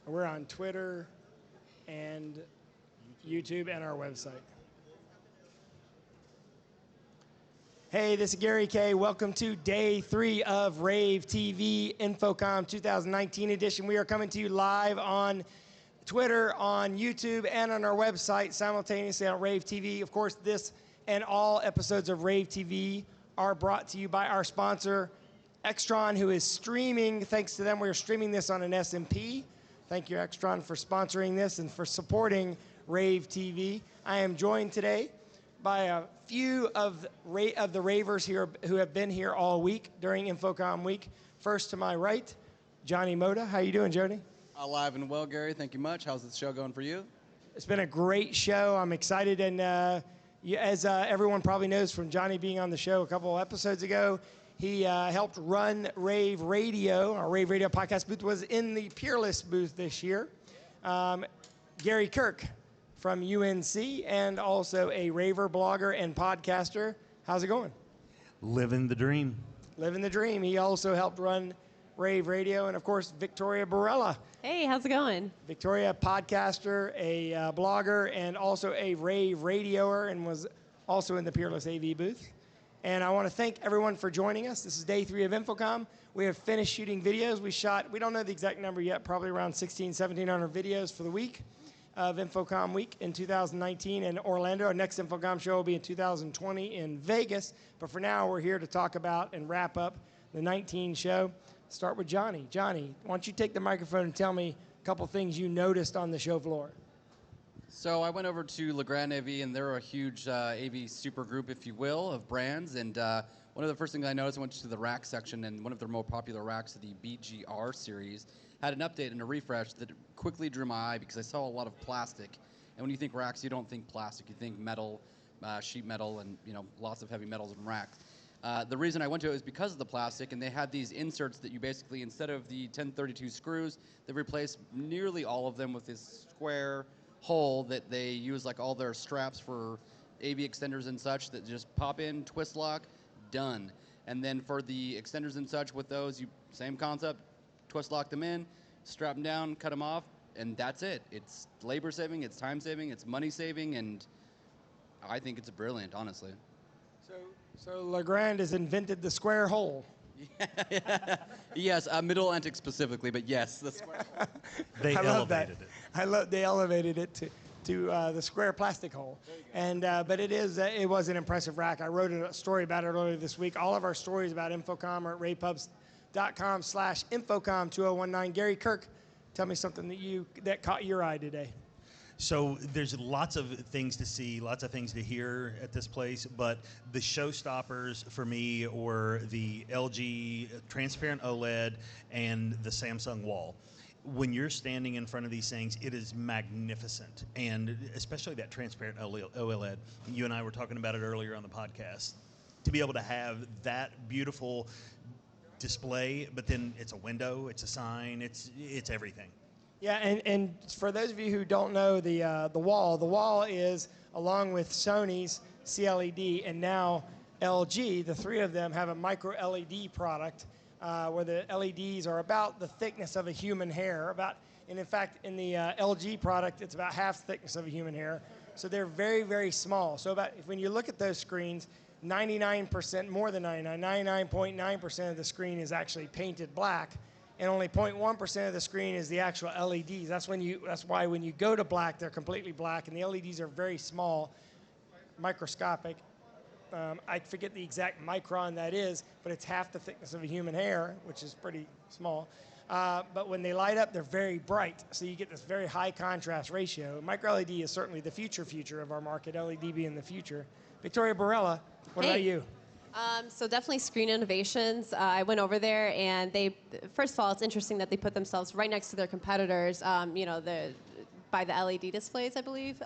We're on Twitter and YouTube and our website. Hey, this is Gary K. Welcome to day 3 of rAVe TV InfoComm 2019 edition. We are coming to you live on Twitter, on YouTube, and on our website simultaneously on rAVe TV. Of course, this and all episodes of rAVe TV are brought to you by our sponsor, Extron, who is streaming. Thanks to them, we are streaming this on an SMP. Thank you, Extron, for sponsoring this and for supporting rAVe TV. I am joined today by a few of the rAVers here who have been here all week during InfoComm week. First to my right, Johnny Moda. How you doing, Jody? Alive and well, Gary. Thank you much. How's this show going for you? It's been a great show. I'm excited, and as everyone probably knows from Johnny being on the show a couple of episodes ago, he helped run rAVe Radio. Our rAVe Radio podcast booth was in the Peerless booth this year. Gary Kirk from UNC, and also a raver, blogger, and podcaster. How's it going? Living the dream. Living the dream. He also helped run rAVe Radio, and of course, Victoria Barella. Hey, how's it going? Victoria, podcaster, a blogger, and also a rAVe radioer, and was also in the Peerless AV booth. And I want to thank everyone for joining us. This is day 3 of InfoComm. We have finished shooting videos. We shot, we don't know the exact number yet, probably around 1,700 videos for the week of InfoComm week in 2019 in Orlando. Our next InfoComm show will be in 2020 in Vegas. But for now, we're here to talk about and wrap up the 19 show. Start with Johnny. Johnny, why don't you take the microphone and tell me a couple things you noticed on the show floor. So I went over to rAVe, and they're a huge AV super group, if you will, of brands. And one of the first things I noticed, I went to the rack section, and one of their more popular racks, the BGR series, had an update and a refresh that quickly drew my eye because I saw a lot of plastic. And when you think racks, you don't think plastic. You think metal, sheet metal, and lots of heavy metals in racks. The reason I went to it was because of the plastic, and they had these inserts that you basically, instead of the 1032 screws, they've replaced nearly all of them with this square hole that they use like all their straps for AV extenders and such that just pop in, twist lock, done. And then for the extenders and such with those, same concept, twist lock them in, strap them down, cut them off, and that's it. It's labor saving, it's time saving, it's money saving, and I think it's brilliant, honestly. So Legrand has invented the square hole. Yes, Middle Atlantic specifically, but yes, the square hole. They elevated it. They elevated it to the square plastic hole. And but it was an impressive rack. I wrote a story about it earlier this week. All of our stories about InfoComm are at ravepubs.com/InfoComm2019. Gary Kirk, tell me something that caught your eye today. So there's lots of things to see, lots of things to hear at this place, but the showstoppers for me were the LG transparent OLED and the Samsung wall. When you're standing in front of these things, it is magnificent, and especially that transparent OLED. You and I were talking about it earlier on the podcast. To be able to have that beautiful display, but then it's a window, it's a sign, it's everything. Yeah, and for those of you who don't know the wall is, along with Sony's CLED and now LG, the three of them have a micro LED product where the LEDs are about the thickness of a human hair. And in fact, in the LG product, it's about half the thickness of a human hair. So they're very, very small. So when you look at those screens, 99%, more than 99.9% of the screen is actually painted black. And only 0.1% of the screen is the actual LEDs. That's why when you go to black, they're completely black, and the LEDs are very small, microscopic. I forget the exact micron that is, but it's half the thickness of a human hair, which is pretty small. But when they light up, they're very bright, so you get this very high contrast ratio. Micro LED is certainly the future of our market, LED being the future. Victoria Barella, what about you? So definitely screen innovations. I went over there, and first of all, it's interesting that they put themselves right next to their competitors, by the LED displays, I believe.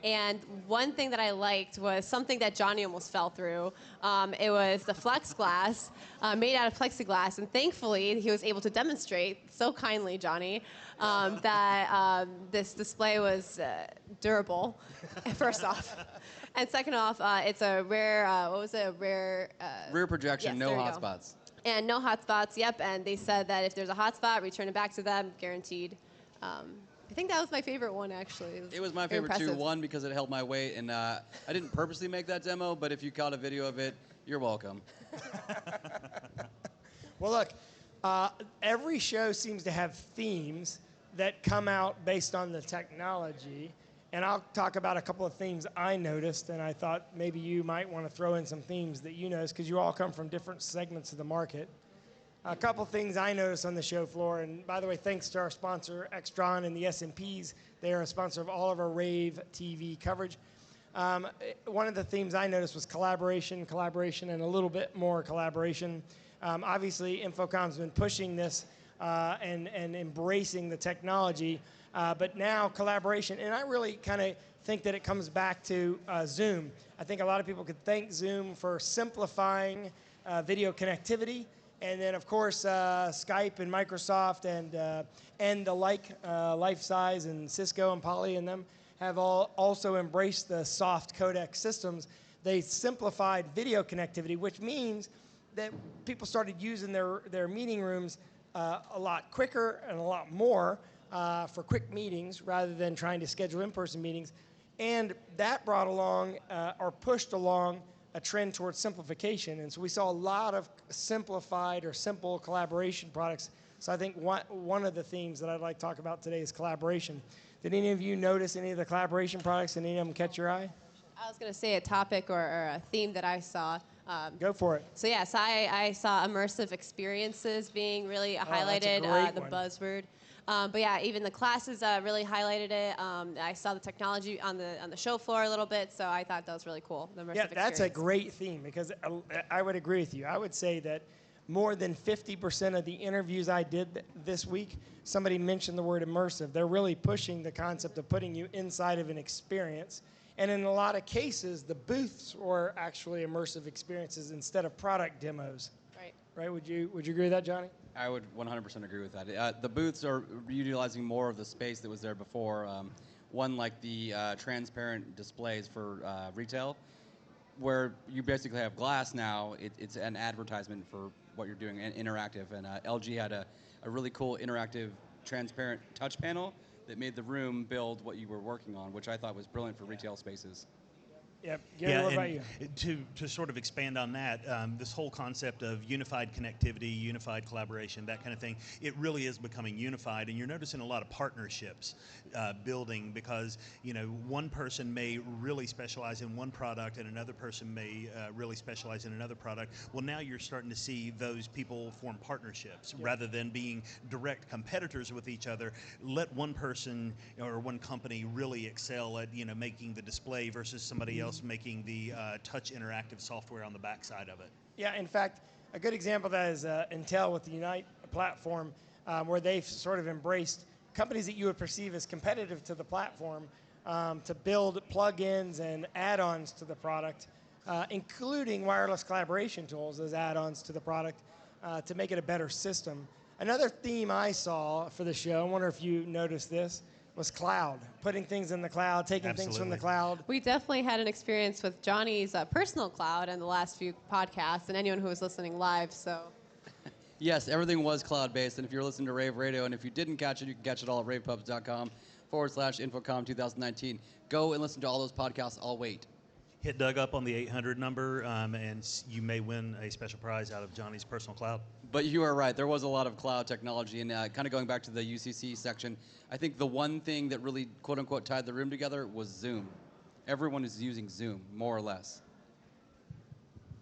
And one thing that I liked was something that Johnny almost fell through. It was the Flex Glass, made out of plexiglass, and thankfully he was able to demonstrate, so kindly, Johnny, that this display was durable, first off. And second off, it's a rare, rear projection, yes, no hotspots. And no hotspots, yep, and they said that if there's a hotspot, return it back to them, guaranteed. I think that was my favorite one, actually. It was my very favorite too. impressive. One, because it held my weight, and I didn't purposely make that demo, but if you caught a video of it, you're welcome. Well, look, every show seems to have themes that come out based on the technology. And I'll talk about a couple of themes I noticed, and I thought maybe you might want to throw in some themes that you noticed, because you all come from different segments of the market. A couple things I noticed on the show floor, and by the way, thanks to our sponsor, Extron and the S&Ps. They are a sponsor of all of our rAVe TV coverage. One of the themes I noticed was collaboration, and a little bit more collaboration. Obviously, InfoComm's been pushing this and embracing the technology, but now collaboration, and I really kind of think that it comes back to Zoom. I think a lot of people could thank Zoom for simplifying video connectivity. And then, of course, Skype and Microsoft and the Life-Size and Cisco and Poly and them have all also embraced the soft codec systems. They simplified video connectivity, which means that people started using their meeting rooms a lot quicker and a lot more for quick meetings rather than trying to schedule in-person meetings. And that brought along or pushed along a trend towards simplification. And so we saw a lot of simplified or simple collaboration products. So I think one of the themes that I'd like to talk about today is collaboration. Did any of you notice any of the collaboration products? Did any of them catch your eye? I was going to say a topic or a theme that I saw. Go for it. So yes, I saw immersive experiences being really highlighted, great the one. buzzword. But yeah, even the classes really highlighted it. I saw the technology on the show floor a little bit, so I thought that was really cool. The immersive Yeah, that's a experience. great theme, because I would agree with you. I would say that more than 50% of the interviews I did this week, somebody mentioned the word immersive. They're really pushing the concept of putting you inside of an experience. And in a lot of cases, the booths were actually immersive experiences instead of product demos. Right. Right? Would you agree with that, Johnny? I would 100% agree with that. The booths are utilizing more of the space that was there before. One like the transparent displays for retail, where you basically have glass now. It's an advertisement for what you're doing, and interactive. And LG had a really cool interactive transparent touch panel that made the room build what you were working on, which I thought was brilliant for retail spaces. Yep. Gary, what about you? To sort of expand on that, this whole concept of unified connectivity, unified collaboration, that kind of thing, it really is becoming unified, and you're noticing a lot of partnerships building, because one person may really specialize in one product and another person may really specialize in another product. Well, now you're starting to see those people form partnerships rather than being direct competitors with each other. Let one person or one company really excel at making the display versus somebody else making the touch interactive software on the backside of it. Yeah, in fact, a good example of that is Intel with the Unite platform, where they've sort of embraced companies that you would perceive as competitive to the platform to build plugins and add-ons to the product, including wireless collaboration tools as add-ons to the product to make it a better system. Another theme I saw for the show, I wonder if you noticed this, was cloud, putting things in the cloud, taking things from the cloud. We definitely had an experience with Johnny's personal cloud in the last few podcasts, and anyone who was listening live. So. Yes, everything was cloud-based, and if you're listening to Rave Radio, and if you didn't catch it, you can catch it all at ravepubs.com/InfoComm 2019. Go and listen to all those podcasts. I'll wait. Hit Doug up on the 800 number, and you may win a special prize out of Johnny's personal cloud. But you are right. There was a lot of cloud technology, and kind of going back to the UCC section, I think the one thing that really, quote-unquote, tied the room together was Zoom. Everyone is using Zoom, more or less.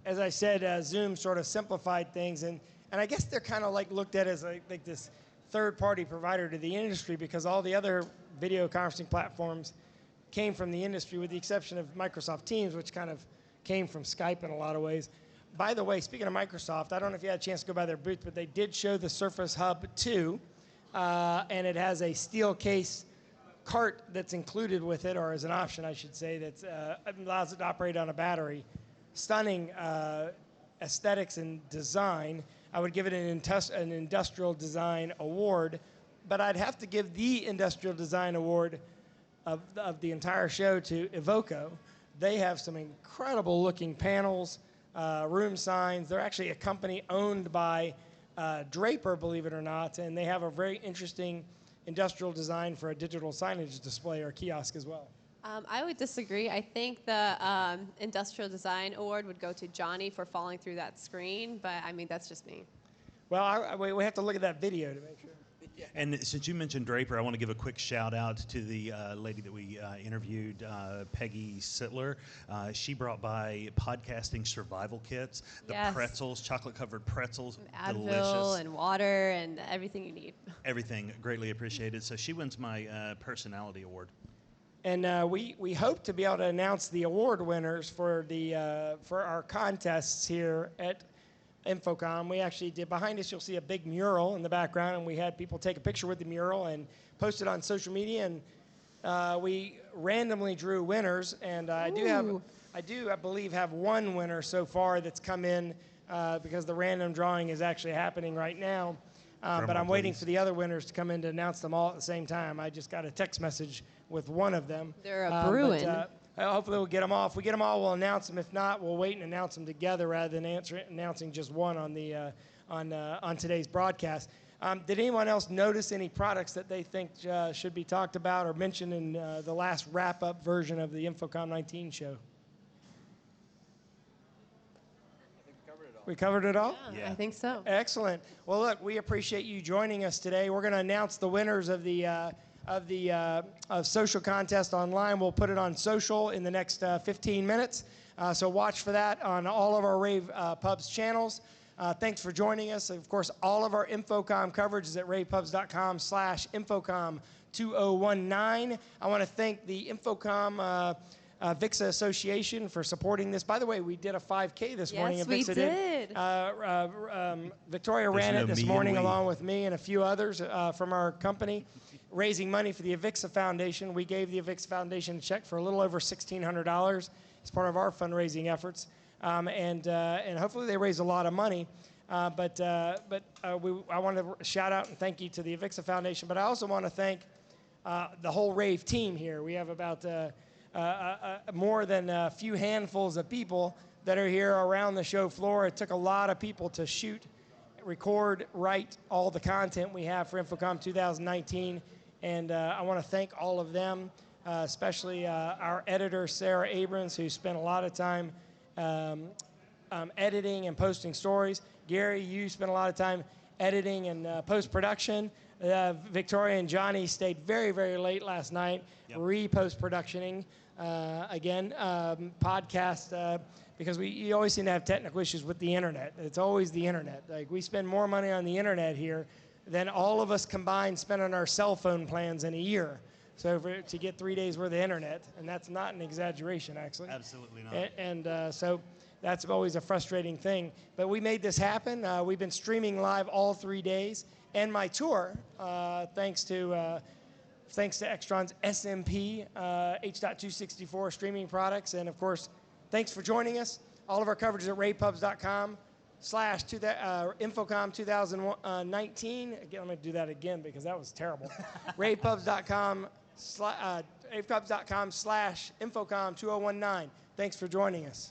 As I said, Zoom sort of simplified things, and I guess they're kind of like looked at as like this third-party provider to the industry, because all the other video conferencing platforms came from the industry, with the exception of Microsoft Teams, which kind of came from Skype in a lot of ways. By the way, speaking of Microsoft, I don't know if you had a chance to go by their booth, but they did show the Surface Hub 2, and it has a steel case cart that's included with it, or as an option, I should say, that allows it to operate on a battery. Stunning aesthetics and design. I would give it an industrial design award, but I'd have to give the industrial design award of the entire show to Evoco. They have some incredible looking panels, room signs. They're actually a company owned by Draper, believe it or not, and they have a very interesting industrial design for a digital signage display or kiosk as well. I would disagree. I think the Industrial Design Award would go to Johnny for falling through that screen, but I mean, that's just me. Well, we have to look at that video to make sure. And since you mentioned Draper, I want to give a quick shout out to the lady that we interviewed, Peggy Sittler. She brought by podcasting survival kits, the Yes. pretzels, chocolate-covered pretzels, Advil delicious. and water and everything you need. Everything greatly appreciated. So she wins my personality award. And we hope to be able to announce the award winners for our contests here at InfoComm. We actually did, behind us you'll see a big mural in the background, and we had people take a picture with the mural and post it on social media, and we randomly drew winners, and I believe have one winner so far that's come in because the random drawing is actually happening right now. But I'm waiting for the other winners to come in to announce them all at the same time. I just got a text message with one of them. They're a Bruin. Hopefully we'll get them all. If we get them all, we'll announce them. If not, we'll wait and announce them together rather than announcing just one on the on today's broadcast. Did anyone else notice any products that they think should be talked about or mentioned in the last wrap-up version of the InfoComm 19 show? We covered it all? Yeah, I think so. Excellent. Well, look, we appreciate you joining us today. We're going to announce the winners of the social contest online. We'll put it on social in the next 15 minutes. So watch for that on all of our rAVe Pubs channels. Thanks for joining us. Of course, all of our InfoComm coverage is at ravepubs.com/InfoComm2019. I want to thank the InfoComm VIXA Association for supporting this. By the way, we did a 5K this morning. Yes, and VIXA we did. Victoria ran it this morning along with me and a few others from our company, raising money for the Avixa Foundation. We gave the Avixa Foundation a check for a little over $1,600 as part of our fundraising efforts, and hopefully they raise a lot of money. I want to shout out and thank you to the Avixa Foundation, but I also want to thank the whole rAVe team here. We have about more than a few handfuls of people that are here around the show floor. It took a lot of people to shoot, record, write all the content we have for InfoComm 2019, and I want to thank all of them, especially our editor, Sarah Abrams, who spent a lot of time editing and posting stories. Gary, you spent a lot of time editing and post-production. Victoria and Johnny stayed very, very late last night, re-post-productioning again, podcast, because you always seem to have technical issues with the internet. It's always the internet. Like, we spend more money on the internet here than all of us combined spend on our cell phone plans in a year. So to get 3 days worth of internet, and that's not an exaggeration, actually. Absolutely not. And so that's always a frustrating thing. But we made this happen. We've been streaming live all 3 days. And my tour, thanks to Extron's SMP H.264 streaming products. And of course, thanks for joining us. All of our coverage is at ravepubs.com/InfoComm 2019. Again, I'm going to do that again because that was terrible. ravepubs.com/InfoComm 2019. Thanks for joining us.